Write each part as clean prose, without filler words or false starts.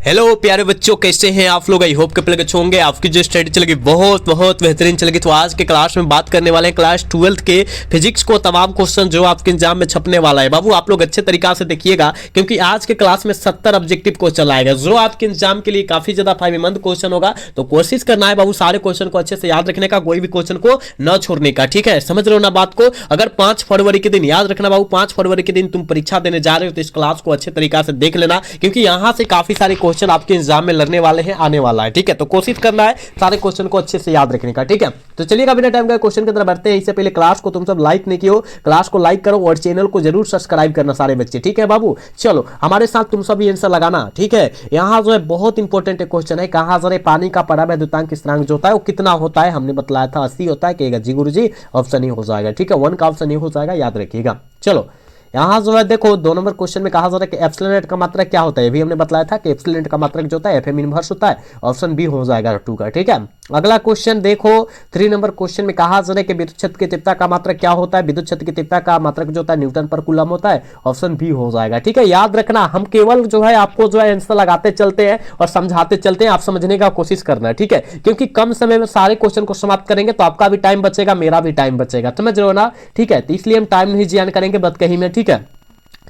Hello प्यारे बच्चों, कैसे हैं आप लोग। आई होप के प्ले अच्छे होंगे। आपकी जो स्टडी चलेगी बहुत बहुत बेहतरीन चलेगी। तो आज के क्लास में बात करने वाले हैं क्लास 12 के फिजिक्स को तमाम क्वेश्चन जो आपके एग्जाम में छपने वाला है। बाबू आप लोग अच्छे तरीका से देखिएगा, क्योंकि आज के क्लास में 70 ऑब्जेक्टिव क्वेश्चन आएगा, जो आपके एग्जाम के लिए काफी ज्यादा फायदेमंद क्वेश्चन होगा। तो कोशिश करना है बाबू सारे क्वेश्चन को अच्छे से याद रखने का, कोई भी क्वेश्चन को न छोड़ने का। ठीक है, समझ रहे हो ना बात को। अगर 5 फरवरी के दिन याद रखना बाबू, 5 फरवरी के दिन तुम परीक्षा देने जा रहे हो, तो इस क्लास को अच्छे तरीका से देख लेना, क्योंकि यहां से काफी सारे क्वेश्चन आपके एग्जाम में लड़ने वाले हैं, आने वाला है। ठीक है, तो कोशिश करना है सारे क्वेश्चन को अच्छे से याद रखने का। ठीक है, तो चलिएगा बिना टाइम का क्वेश्चन की तरफ बढ़ते हैं। इससे पहले क्लास को तुम सब लाइक नहीं किए हो, क्लास को लाइक करो और चैनल को जरूर सब्सक्राइब करना सारे बच्चे। ठीक है बाबू, चलो हमारे साथ तुम सब आंसर लगाना। ठीक है, यहां जो है बहुत इंपॉर्टेंट क्वेश्चन है, कहा जरा पानी का परावैद्युतांक स्थिरांक जो होता है वो कितना होता है। हमने बतलाया था 80 होता है। कहेगा जी गुरुजी, ऑप्शन ही हो जाएगा। ठीक है, 1 का ऑप्शन ही हो जाएगा, याद रखिएगा। चलो यहां जो है देखो 2 नंबर क्वेश्चन में कहा जा रहा है कि एप्सिलॉन नेट का मात्रक क्या होता है। ये भी हमने बताया था कि एप्सिलॉन नेट का मात्रक जो होता है एफएम इनवर्स होता है। ऑप्शन बी हो जाएगा 2 का। ठीक है, अगला क्वेश्चन देखो 3 नंबर क्वेश्चन में कहा जा रहा है कि विद्युत क्षेत्र की तीव्रता का मात्रक क्या होता है। विद्युत क्षेत्र की तीव्रता का मात्रक जो होता है न्यूटन पर कूलम होता है। ऑप्शन बी हो जाएगा। ठीक है, याद रखना, हम केवल जो है आपको जो है आंसर लगाते चलते हैं और समझाते चलते हैं, आप समझने का कोशिश करना है। ठीक है, क्योंकि कम समय में सारे क्वेश्चन को समाप्त करेंगे तो आपका भी टाइम बचेगा, मेरा भी टाइम बचेगा, समझ रहे हो ना। ठीक है, तो इसलिए हम टाइम नहीं जियान करेंगे बदकही में। ठीक है,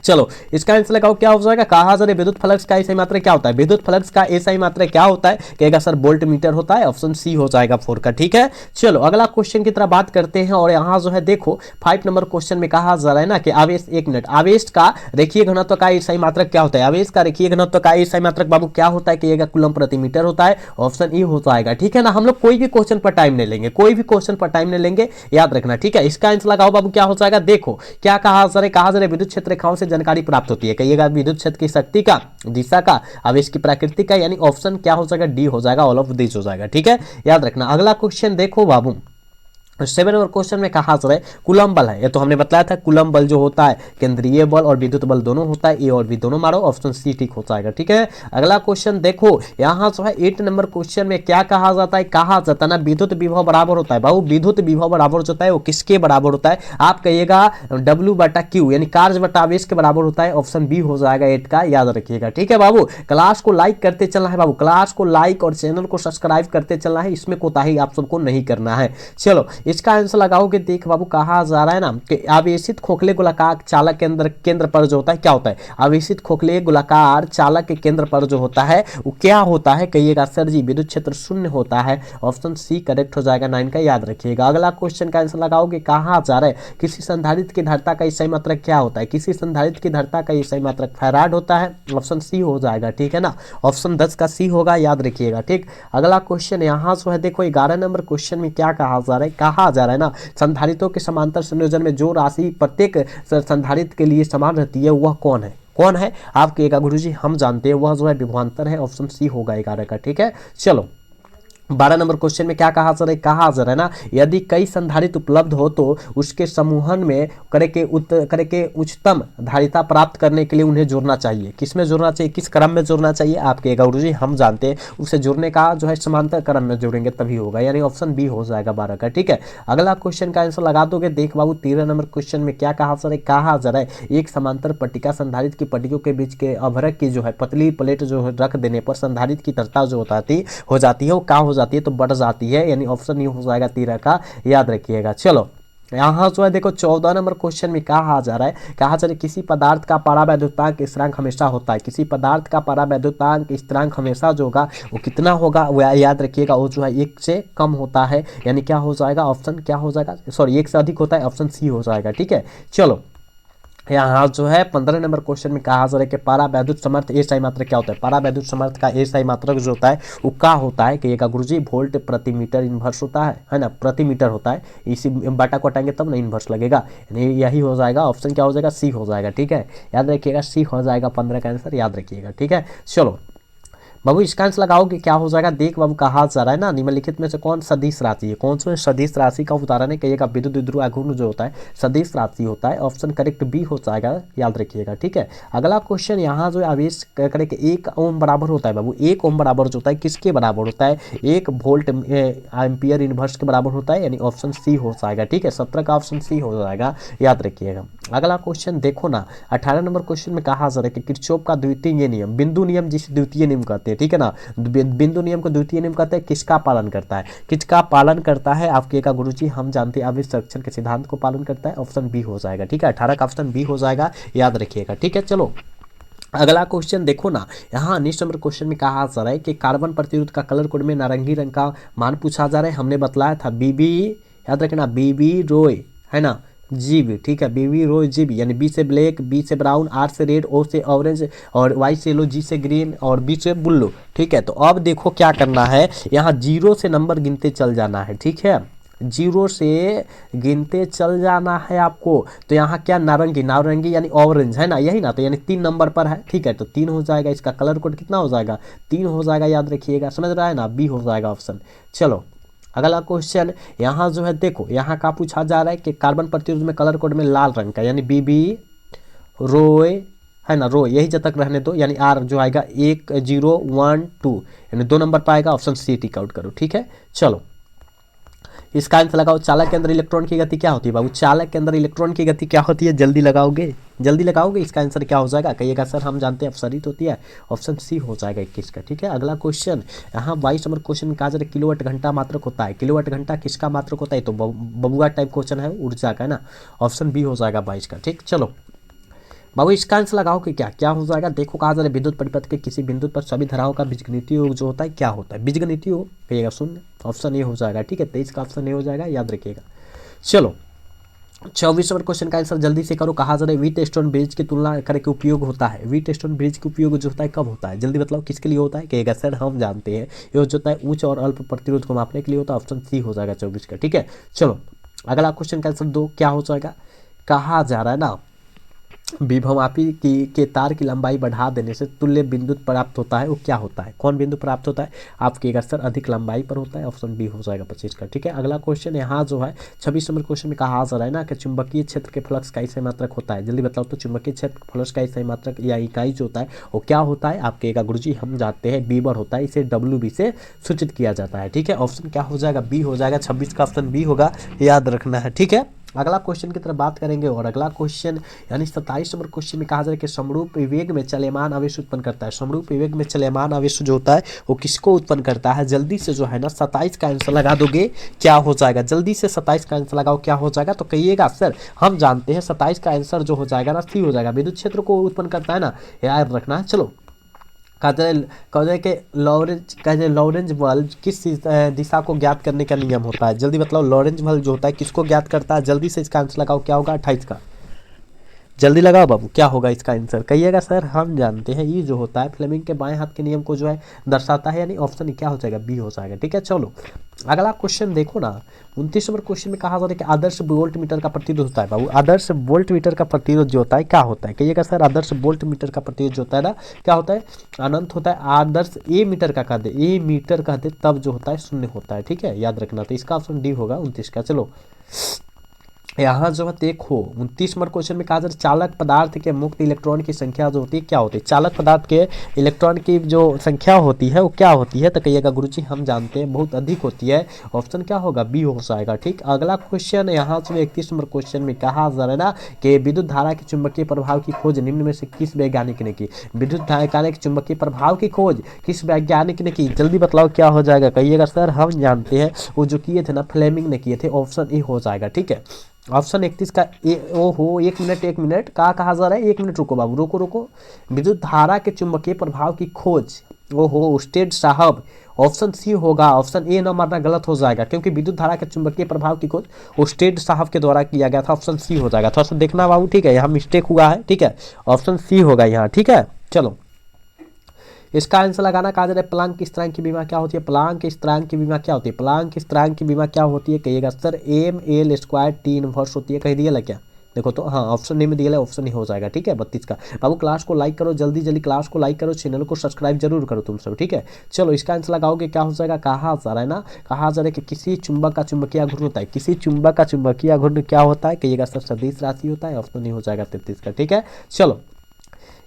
चलो इसका आंसर लगाओ, क्या हो जाएगा। कहा जा रहा है विद्युत फ्लक्स का एसआई मात्रक क्या होता है। विद्युत फ्लक्स का एसआई मात्रक क्या होता है। कहेगा सर वोल्ट मीटर होता है। ऑप्शन सी हो जाएगा 4 का। ठीक है, चलो अगला क्वेश्चन की तरफ बात करते हैं। और यहां जो है देखो 5 नंबर क्वेश्चन में कहा जा रहा है ना कि आवेश, एक मिनट, आवेश का रेखीय घनत्व का एसआई मात्रक क्या होता है। आवेश का रेखीय घनत्व का एसआई मात्रक बाबू क्या होता है। कहेगा कूलम प्रति मीटर होता है। ऑप्शन ई हो जाएगा। ठीक है ना, हम लोग कोई भी क्वेश्चन पर टाइम नहीं लेंगे, कोई भी क्वेश्चन पर टाइम नहीं लेंगे, याद रखना। ठीक है, इसका आंसर लगाओ बाबू, क्या हो जाएगा। देखो क्या कहा जा रहा है। कहा जा रहा है विद्युत क्षेत्र रेखाओं से जानकारी प्राप्त होती है। कहिएगा विद्युत क्षेत्र की शक्ति का, दिशा का, आवेश की प्रकृति का, यानी ऑप्शन क्या हो जाएगा, डी हो जाएगा, ऑल ऑफ दिस हो जाएगा। ठीक है, याद रखना। अगला क्वेश्चन देखो बाबू 7 नंबर क्वेश्चन में कहा जा रहा है कूलम बल है। ये तो हमने बताया था कूलम बल जो होता है केंद्रीय बल और विद्युत बल दोनों होता है। ए और बी दोनों मारो, ऑप्शन सी ठीक हो जाएगा। ठीक है, अगला क्वेश्चन देखो यहां जो है 8 नंबर क्वेश्चन में क्या कहा जाता है। कहा जाता है ना विद्युत विभव बराबर होता है। बाबू विद्युत विभव बराबर जो होता है वो किसके बराबर होता है। आप कहिएगा W/Q यानी कार्य बटा आवेश के बराबर होता है। ऑप्शन बी हो जाएगा 8 का, याद रखिएगा। ठीक है बाबू, क्लास को लाइक करते चलना है बाबू, क्लास को लाइक और चैनल को सब्सक्राइब करते चलना है, इसमें कोताही आप सबको नहीं करना है। चलो इसका आंसर लगाओगे। देख बाबू कहा जा रहा है ना कि आवेशित खोखले गोलाकार चालक के अंदर केंद्र पर जो होता है क्या होता है। आवेशित खोखले गोलाकार चालक के केंद्र पर जो होता है वो क्या होता है। कहिएगा सर जी विद्युत क्षेत्र शून्य होता है। ऑप्शन सी करेक्ट हो जाएगा 9 का, याद रखिएगा। अगला क्वेश्चन का आंसर लगाओगे। कहा जा रहा है किसी संधारित्र की धारिता का एसआई मात्रक क्या होता है। किसी संधारित्र की धारिता का एसआई मात्रक फैराड होता है। ऑप्शन सी हो जाएगा। ठीक है ना, ऑप्शन 10 का सी होगा, याद रखिएगा। ठीक, अगला क्वेश्चन यहाँ जो है देखो 11 नंबर क्वेश्चन में क्या कहा जा रहा है। कहा जा रहा है ना संधारित्रों के समांतर संयोजन में जो राशि प्रत्येक संधारित्र के लिए समान रहती है वह कौन है। कौन है आप कहेगा गुरुजी हम जानते हैं, वह जो है विभवांतर है। ऑप्शन सी होगा 11 का। ठीक है, चलो 12 नंबर क्वेश्चन में क्या कहा जा रहा है। कहा जा रहा है ना यदि कई संधारित्र उपलब्ध हो तो उसके समूहन में करके उच्चतम धारिता प्राप्त करने के लिए उन्हें जोड़ना चाहिए। किसमें जोड़ना चाहिए, किस क्रम में जोड़ना चाहिए। आप कहेगा गुरुजी हम जानते हैं, उसे जोड़ने का जो है समांतर क्रम में जोड़ेंगे तभी होगा, यानी ऑप्शन बी हो जाएगा 12 का। ठीक है, अगला क्वेश्चन का आंसर लगा दोगे। देख बाबू 13 नंबर क्वेश्चन में क्या कहा जा रहा है। कहा जा रहा है एक समांतर पट्टिका संधारित्र की पट्टियों के बीच के अभ्रक की जो है पतली प्लेट जो है रख देने पर संधारित्र की तरता जो हो जाती है वो क्या हो जाती है, तो बढ़ जाती है, यानी ऑप्शन ये हो जाएगा 13 का, याद रखिएगा। चलो यहाँ जो है देखो 14 नंबर क्वेश्चन में कहा जा रहा है। कहा जा रहा है किसी पदार्थ का परावैद्युतांक स्थिरांक हमेशा होता है। किसी पदार्थ का परावैद्युतांक स्थिरांक हमेशा जो होगा वो कितना होगा, वो याद रखिएगा, वो जो है 1 से कम होता है, यानी क्या हो जाएगा, ऑप्शन क्या हो जाएगा, सॉरी 1 से अधिक होता है, ऑप्शन सी हो जाएगा। ठीक है, चलो यहाँ जो है 15 नंबर क्वेश्चन में कहा जा रहा है कि परावैद्युत समर्थ एसआई मात्रक क्या होता है। परावैद्युत समर्थ का एसआई मात्रक जो होता है वो क्या होता है। कहिएगा गुरुजी वोल्ट प्रति मीटर इनवर्स होता है ना, प्रति मीटर होता है। इसी बाटा को हटाएंगे तब ना इनवर्स लगेगा, यानी यही हो जाएगा। ऑप्शन क्या हो जाएगा, सी हो जाएगा। ठीक है, याद रखिएगा सी हो जाएगा 15 का आंसर, याद रखिएगा। ठीक है, चलो बाबू इसका आंसर लगाओगे क्या हो जाएगा, देख बाबू कहा जा रहा है ना निम्नलिखित में से कौन सदिश राशि है, कौन सा सदिश राशि का उदाहरण है, कहिएगा विद्युत द्विध्रुव आघूर्ण जो होता है सदिश राशि होता है, ऑप्शन करेक्ट बी हो जाएगा, याद रखिएगा। ठीक है, अगला क्वेश्चन यहाँ जो आवेश करेक्ट 1 ओम बराबर होता है बाबू, 1 ओम बराबर जो होता है किसके बराबर होता है, 1 वोल्ट एम्पियर इनवर्स के बराबर होता है, यानी ऑप्शन सी हो जाएगा। ठीक है, 17 का ऑप्शन सी हो जाएगा, याद रखिएगा। अगला क्वेश्चन देखो ना 18 नंबर क्वेश्चन में कहा जा रहा है कि किरचॉफ का द्वितीय नियम, बिंदु नियम जिसे द्वितीय नियम कहते हैं, ठीक है ना, बिंदु नियम को द्वितीय नियम कहते हैं, किसका पालन करता है, किसका पालन करता है, आपके का गुरुजी हम जानते हैं आवेश संरक्षण के सिद्धांत को पालन करता है, ऑप्शन बी हो जाएगा। ठीक है, 18 का ऑप्शन बी हो जाएगा, याद रखिएगा। ठीक है, चलो अगला क्वेश्चन देखो ना, यहाँ 19 नंबर क्वेश्चन में कहा जा रहा है कि कार्बन प्रतिरोध का कलर कोड में नारंगी रंग का मान पूछा जा रहा है, हमने बतलाया था बीबी, याद रखना बीबी रोय है ना, जीब। ठीक है, बीबी रोय जीब, यानी बी से ब्लैक, बी से ब्राउन, आर से रेड, ओ से ऑरेंज और वाई से येलो, जी से ग्रीन और बी से ब्लू। ठीक है, तो अब देखो क्या करना है, यहाँ 0 से नंबर गिनते चल जाना है। ठीक है, 0 से गिनते चल जाना है आपको। तो यहाँ क्या नारंगी, नारंगी यानी ऑरेंज है ना, यही ना, तो यानी 3 नंबर पर है। ठीक है, तो 3 हो जाएगा, इसका कलर कोड कितना हो जाएगा, 3 हो जाएगा, याद रखिएगा, समझ रहा है ना, बी हो जाएगा ऑप्शन। चलो अगला क्वेश्चन यहाँ जो है देखो, यहाँ का पूछा जा रहा है कि कार्बन प्रतिरोध में कलर कोड में लाल रंग का, यानी बीबी रोय है ना, रो यही जब तक रहने दो, यानी आर जो आएगा 1 0 1 2 यानी 2 नंबर पर आएगा, ऑप्शन सी टिक आउट करो। ठीक है, चलो इसका आंसर लगाओ, चालक के अंदर इलेक्ट्रॉन की गति क्या होती है बाबू, चालक के अंदर इलेक्ट्रॉन की गति क्या होती है, जल्दी लगाओगे, जल्दी लगाओगे, इसका आंसर क्या हो जाएगा, कहिएगा सर हम जानते हैं अपसरित होती है, ऑप्शन सी हो जाएगा 21 का। ठीक है, अगला क्वेश्चन यहाँ 22 नंबर क्वेश्चन में कहा जा रहा है किलोवाट घंटा मात्रक होता है, किलोवाट घंटा किसका मात्रक होता है, तो बबुआ टाइप क्वेश्चन है, ऊर्जा का है ना, ऑप्शन बी हो जाएगा 22 का। ठीक, चलो बाबू इसका आंसर लगाओ कि क्या क्या हो जाएगा, देखो कहा जा रहा है विद्युत परिपथ के किसी बिंदु पर सभी धाराओं का बीजगणितीय योग जो होता है क्या होता है, बीजगणितीय योग कहिएगा शून्य, ऑप्शन ए हो जाएगा। ठीक है, 23 का ऑप्शन ए हो जाएगा, याद रखिएगा। चलो 24 नंबर क्वेश्चन का आंसर जल्दी से करो, कहा जा रहा है व्हीटस्टोन ब्रिज की तुलना करके उपयोग होता है, व्हीटस्टोन ब्रिज का उपयोग जो होता है कब होता है, जल्दी बताओ किसके लिए होता है, कहेगा सर हम जानते हैं ये जो होता है उच्च और अल्प प्रतिरोध को मापने के लिए होता है, ऑप्शन सी हो जाएगा 24 का। ठीक है, चलो अगला क्वेश्चन का आंसर 2 क्या हो जाएगा, कहा जा रहा है ना विभवमापी के तार की लंबाई बढ़ा देने से तुल्य बिंदु प्राप्त होता है, वो क्या होता है, कौन बिंदु प्राप्त होता है, आपके सर अधिक लंबाई पर होता है, ऑप्शन बी हो जाएगा 25 का। ठीक है, अगला क्वेश्चन यहाँ जो है 26 नंबर क्वेश्चन में कहा जा रहा है ना कि चुंबकीय क्षेत्र के फ्लक्स का इकाई मात्रक होता है, जल्दी बताओ तो चुंबकीय क्षेत्र फ्लक्स का इकाई मात्रक या इकाई जो होता है वो क्या होता है, आपके गुरुजी हम जानते हैं बीबर होता है, इसे WB से सूचित किया जाता है। ठीक है, ऑप्शन क्या हो जाएगा, बी हो जाएगा, 26 का ऑप्शन बी होगा, याद रखना है। ठीक है, अगला क्वेश्चन की तरफ बात करेंगे, और अगला क्वेश्चन यानी 27 नंबर क्वेश्चन में कहा जा रहा है कि समरूप वेग में चलयमान आवेश उत्पन्न करता है, समरूप वेग में चलयमान आवेश जो होता है वो किसको उत्पन्न करता है, जल्दी से जो है ना 27 का आंसर लगा दोगे क्या हो जाएगा, जल्दी से 27 का आंसर लगाओ क्या हो जाएगा, तो कहिएगा सर हम जानते हैं 27 का आंसर जो हो जाएगा ना सी हो जाएगा, विद्युत क्षेत्र को उत्पन्न करता है ना, याद रखना है। चलो कहा कि लॉरेंज बल्ब किस दिशा को ज्ञात करने का नियम होता है, जल्दी बताओ लॉरेंज बल्ब जो होता है किसको ज्ञात करता है, जल्दी से इसका आंसर लगाओ क्या होगा 28 का, जल्दी लगाओ बाबू क्या होगा इसका आंसर, कहिएगा सर हम जानते हैं ये जो होता है फ्लेमिंग के बाएं हाथ के नियम को जो है दर्शाता है, यानी ऑप्शन क्या हो जाएगा बी हो जाएगा। ठीक है, चलो अगला क्वेश्चन देखो ना 29 नंबर क्वेश्चन में कहा जा रहा है कि आदर्श वोल्ट मीटर का प्रतिरोध होता है बाबू, आदर्श वोल्ट मीटर का प्रतिरोध जो होता है क्या होता है, कहिएगा सर आदर्श वोल्ट मीटर का प्रतिरोध जो होता है ना क्या होता है, अनंत होता है, आदर्श ए मीटर का कह दे, ए मीटर कह दे तब जो होता है शून्य होता है। ठीक है, याद रखना, तो इसका ऑप्शन डी होगा 29 का। चलो यहाँ जो है देखो 29 नंबर क्वेश्चन में कहा जाए चालक पदार्थ के मुक्त इलेक्ट्रॉन की संख्या जो होती है क्या होती है, चालक पदार्थ के इलेक्ट्रॉन की जो संख्या होती है वो क्या होती है, तो कहिएगा गुरुजी हम जानते हैं बहुत अधिक होती है, ऑप्शन क्या होगा बी हो जाएगा। ठीक, अगला क्वेश्चन यहाँ जो 31 नंबर क्वेश्चन में कहा जा रहा है ना कि विद्युत धारा के चुंबकीय प्रभाव की खोज निम्न में से किस वैज्ञानिक ने की, विद्युत धारा के चुंबकीय प्रभाव की खोज किस वैज्ञानिक ने की, जल्दी बतलाओ क्या हो जाएगा, कहिएगा सर हम जानते हैं वो जो किए थे ना फ्लेमिंग ने किए थे, ऑप्शन ए हो जाएगा। ठीक है, ऑप्शन 31 का ओहो 1 मिनट कहा जा रहा है, 1 मिनट रुको बाबू रुको, विद्युत धारा के चुंबकीय प्रभाव की खोज, ओहो स्टेड साहब ऑप्शन सी होगा, ऑप्शन ए ना मारना गलत हो जाएगा क्योंकि विद्युत धारा के चुंबकीय प्रभाव की खोज स्टेड साहब के द्वारा किया गया था, ऑप्शन सी हो जाएगा, थोड़ा सा देखना बाबू। ठीक है, यहाँ मिस्टेक हुआ है। ठीक है, ऑप्शन सी होगा यहाँ। ठीक है, चलो इसका आंसर लगाना कहा जा रहा है प्लांक स्थिरांक की बीमा क्या होती है, प्लांक स्थिरांक की बीमा क्या होती है, प्लांक स्थिरांक की बीमा क्या होती है, कहिएगा sir M L square T inverse होती है, कह दिया क्या, देखो तो हाँ ऑप्शन नहीं में दिया है, ऑप्शन नहीं हो जाएगा, ठीक है 32 का। बाबू क्लास को लाइक करो, जल्दी जल्दी क्लास को लाइक करो, चैनल को सब्सक्राइब जरूर करो तुम सब, ठीक है। चलो इसका आंसर लगाओगे क्या हो जाएगा, कहा जा रहा है ना, कहा जा रहा है कि किसी चुंबक का चुंबकीय घूर्णन होता है, किसी चुंबक का चुंबकीय घूर्णन क्या होता है, कहिएगा सर सदिश राशि होता है, ऑप्शन नहीं हो जाएगा 33 का, ठीक है। चलो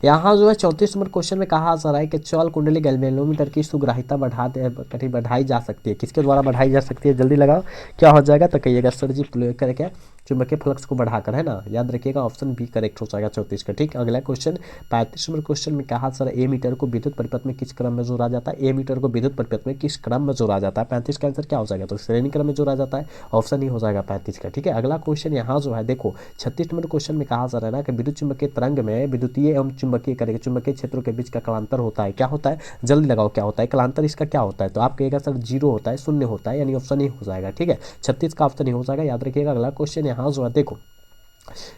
यहाँ जो है 34 नंबर क्वेश्चन में कहा जा रहा है कि चौल कुंडली गैल्वेनोमीटर की सुग्राहिता बढ़ाई जा सकती है, किसके द्वारा बढ़ाई जा सकती है, जल्दी लगाओ क्या हो जाएगा, तो कहिएगा सर जी प्रयोग करके चुंबकीय फ्लक्स को बढ़ाकर, है ना, याद रखिएगा ऑप्शन बी करेक्ट हो जाएगा 34 का, ठीक। अगला क्वेश्चन 35 नंबर क्वेश्चन में कहा सर ए मीटर को विद्युत परिपथ में किस क्रम में जोड़ा जाता है, ए मीटर को विद्युत परिपथ में किस क्रम में जोड़ा जाता है, 35 का आंसर क्या हो जाएगा, तो श्रेणी क्रम में जोड़ा जाता है, ऑप्शन ही हो जाएगा 35 का, ठीक है। अगला क्वेश्चन यहाँ जो है देखो 36 नंबर क्वेश्चन में कहा जा रहा है ना कि विद्युत चुंबकीय तरंग में विद्युतीय एवं चुंबकीय करेगा चुंबकीय क्षेत्रों के बीच का कलांतर होता है, क्या होता है, जल्दी लगाओ क्या होता है, कलांतर इसका क्या होता है, तो आप कहिएगा सर 0 होता है, शून्य होता है, यानी ऑप्शन ही हो जाएगा, ठीक है। 36 का ऑप्शन ही हो जाएगा, याद रखिएगा। अगला क्वेश्चन यहाँ जो है देखो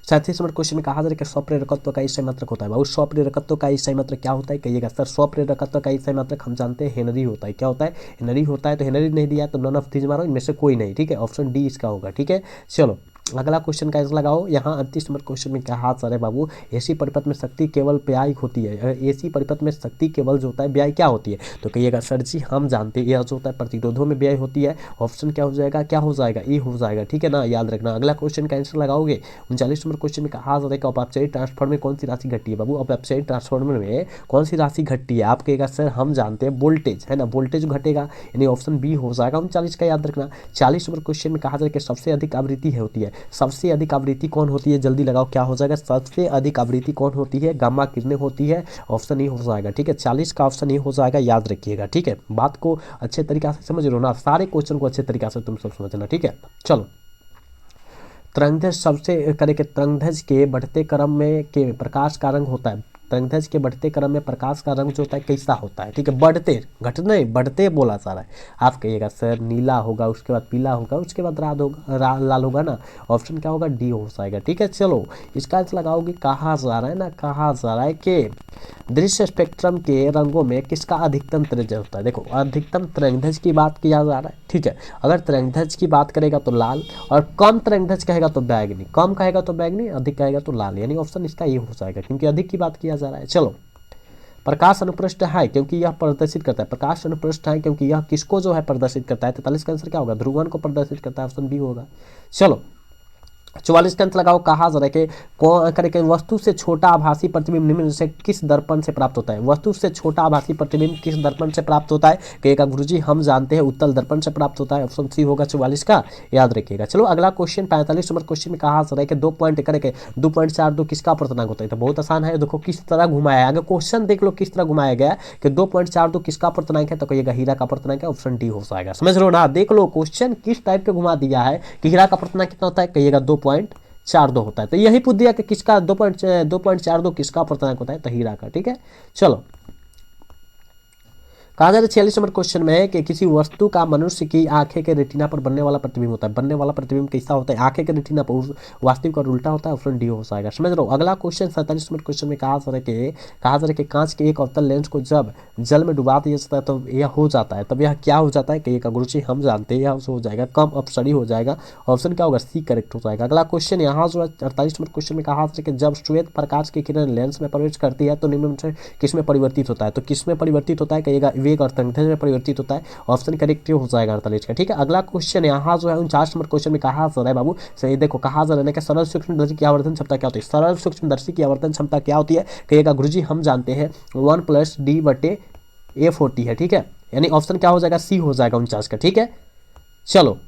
37 नंबर क्वेश्चन में कहा जा रहा है कि स्वप्रेरकत्व का ईसाई मात्रक होता है, बाबू स्वप्रेरकत्व का ईसाई मात्रक क्या होता है, कहिएगा सर स्वप्रेरकत्व का ईसाई मात्रक हम जानते हैं हेनरी होता है, क्या होता है, हेनरी होता है, तो हेनरी नहीं दिया तो नॉन ऑफ दीज मारो, इनमें से कोई नहीं, ठीक है, ऑप्शन डी इसका होगा, ठीक है। चलो अगला क्वेश्चन का आंसर लगाओ, यहाँ 38 नंबर क्वेश्चन में क्या हाथ सारे बाबू, एसी परिपथ में शक्ति केवल व्यय होती है, एसी परिपथ में शक्ति केवल जो होता है व्यय क्या होती है, तो कहिएगा सर जी हम जानते हैं यह जो होता है प्रतिरोधों में व्यय होती है, ऑप्शन क्या हो जाएगा, क्या हो जाएगा, ए हो जाएगा, ठीक है ना, याद रखना। अगला क्वेश्चन का आंसर लगाओगे 39 नंबर क्वेश्चन में कहा जा रहा है कि अपव्ययी ट्रांसफार्मर में कौन सी राशि घटती है, बाबू अपव्ययी ट्रांसफार्मर में कौन सी राशि घटती है, आप कहेगा सर हम जानते हैं वोल्टेज, है ना, वोल्टेज घटेगा, यानी ऑप्शन बी हो जाएगा 39 का, याद रखना। 40 नंबर क्वेश्चन में कहा जा रहा है कि सबसे अधिक आवृत्ति होती है, सबसे अधिक आवृत्ति कौन होती है, जल्दी लगाओ क्या हो जाएगा, सबसे अधिक आवृत्ति कौन होती है, गामा किरणें होती है, ऑप्शन ही हो जाएगा, ठीक है। 40 का ऑप्शन ही हो जाएगा, याद रखिएगा, ठीक है। बात को अच्छे तरीके से समझ लो ना, सारे क्वेश्चन को अच्छे तरीके से तुम सब समझना, ठीक है। चलो तरंगध्वज सबसे करे के तरंगध्वज के बढ़ते क्रम में के प्रकाश का रंग होता है, तरंगध्वज के बढ़ते क्रम में प्रकाश का रंग जो होता है कैसा होता है, ठीक है, बढ़ते घटने बढ़ते बोला जा रहा है, आप कहिएगा सर नीला होगा, उसके बाद पीला होगा, उसके बाद लाल होगा ना, ऑप्शन क्या होगा, डी हो जाएगा, ठीक है। चलो इसका आंसर लगाओगे, कहा जा रहा है ना, कहा जा रहा है कि दृश्य स्पेक्ट्रम के रंगों में किसका अधिकतम तरंगध्वज होता है, देखो अधिकतम तरंगध्वज की बात किया जा रहा है, ठीक है। अगर तरंगध्वज की बात करेगा तो लाल, और कम तरंगध्वज कहेगा तो बैगनी, कम कहेगा तो बैगनी, अधिक कहेगा तो लाल, यानी ऑप्शन इसका ये हो जाएगा क्योंकि अधिक की बात किया जा रहा है। चलो प्रकाश अनुप्रस्थ है क्योंकि यह प्रदर्शित करता है, प्रकाश अनुप्रस्थ है क्योंकि यह किसको जो है प्रदर्शित करता है, 43 का आंसर क्या होगा, ध्रुवन को प्रदर्शित करता है, ऑप्शन बी होगा। चलो 44 का अंत लगाओ, कहा जा रहा है कि करके वस्तु से छोटा आभासी प्रतिबिंब निम्न से किस दर्पण से प्राप्त होता है, वस्तु से छोटा आभासी प्रतिबिंब किस दर्पण से प्राप्त होता है, कहेगा गुरुजी हम जानते हैं उत्तल दर्पण से प्राप्त होता है, ऑप्शन सी होगा 44 का, याद रखिएगा। चलो अगला क्वेश्चन 45 नंबर क्वेश्चन में कहा जा रहा है कि 2.42 किसका अपर्तनांक होता है, तो बहुत आसान है, देखो किस तरह घुमाया है, अगर क्वेश्चन देख लो किस तरह घुमाया गया कि 2.42 किसका अपर्तनांक है, तो कहिएगा हीरा का अपर्तनांक है, ऑप्शन डी हो जाएगा, समझ लो ना, देख लो क्वेश्चन किस टाइप के घुमा दिया है कि हीरा का अपर्तनांक कितना होता है, कहिएगा 2.42 होता है, तो यही पूछ दिया कि किसका 2.42 किसका अपर्तनांक होता है, तो हीरा का, ठीक है। चलो कहा जा रहा है 46 नंबर क्वेश्चन में है कि किसी वस्तु का मनुष्य की आंखें के रेटिना पर बनने वाला प्रतिबिंब होता है, बनने वाला प्रतिबिंब कैसा होता है, आंखें के रेटिना पर, वास्तविक और उल्टा होता है, ऑप्शन डी हो जाएगा, समझ लो। अगला क्वेश्चन 47 नंबर क्वेश्चन में कहा जा रहा है कि कांच के एक अवतल लेंस को जब जल में डुबा दिया जाता है तो यह हो जाता है, तब यह क्या हो जाता है, कि एक गुरुजी हम जानते हैं यह हो जाएगा कम अपसरी हो जाएगा, ऑप्शन क्या होगा, सी करेक्ट हो जाएगा। अगला क्वेश्चन यहाँ जो है 48 नंबर क्वेश्चन में कहा जा रहा है कि जब श्वेत प्रकाश की किरण लेंस में प्रवेश करती है तो निम्न में से किसमें परिवर्तित होता है, तो किसमें परिवर्तित होता है, कहिएगा वेग और तरंगध्वज में परिवर्तित होता है, ऑप्शन करेक्ट हो जाएगा 48 का, ठीक है। अगला क्वेश्चन यहाँ जो है 49 नंबर क्वेश्चन में कहा जा रहा है बाबू, सही देखो, कहा जा रहा है कि सरल सूक्ष्मदर्शी की आवर्धन क्षमता क्या होती है, सरल सूक्ष्मदर्शी की आवर्धन क्षमता क्या होती है, कहिएगा गुरुजी हम जानते हैं 1+D/F होती है, ठीक है, यानी ऑप्शन क्या हो जाएगा, सी हो जाएगा 49 का, ठीक है। चलो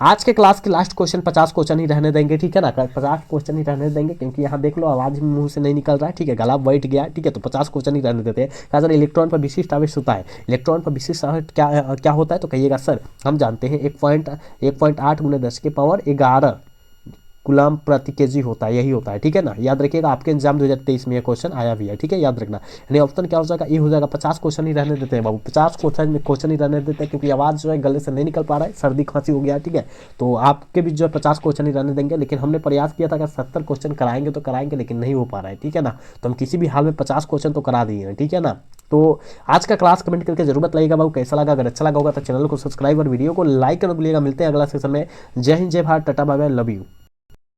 आज के क्लास के लास्ट क्वेश्चन 50 क्वेश्चन ही रहने देंगे, ठीक है ना, 50 क्वेश्चन ही रहने देंगे क्योंकि यहाँ देख लो आवाज मुंह से नहीं निकल रहा है, ठीक है, गला बैठ गया, ठीक है, तो 50 क्वेश्चन ही रहने देते हैं। कहा सर इलेक्ट्रॉन पर विशिष्ट आवेश होता है, इलेक्ट्रॉन पर विशिष्ट आवेश क्या होता है, तो कहिएगा सर हम जानते हैं 1.8 × 10⁻11 गुलाम प्रति केजी होता है, यही होता है, ठीक है ना, याद रखिएगा, आपके एग्जाम 2023 में ये क्वेश्चन आया भी है, ठीक है, याद रखना। यानी ऑप्शन क्या हो जाएगा, ये हो जाएगा। 50 क्वेश्चन ही रहने देते हैं बाबू, 50 क्वेश्चन ही रहने देते हैं क्योंकि आवाज़ जो है गले से नहीं निकल पा रहा है, सर्दी खांसी हो गया है, ठीक है, तो आपके भी जो है 50 क्वेश्चन ही रहने देंगे, लेकिन हमने प्रयास किया था कि 70 क्वेश्चन कराएंगे तो कराएंगे, लेकिन नहीं हो पा रहा है, ठीक है ना, तो हम किसी भी हाल में 50 क्वेश्चन तो करा दिए हैं, ठीक है ना। तो आज का क्लास कमेंट करके जरूर बताइएगा बाबू कैसा लगा, अगर अच्छा लगा होगा तो चैनल को सब्सक्राइब और वीडियो को लाइक करना भूलिएगा। मिलते हैं अगला सेशन में। जय हिंद, जय Bharat, tata bye bye, love you.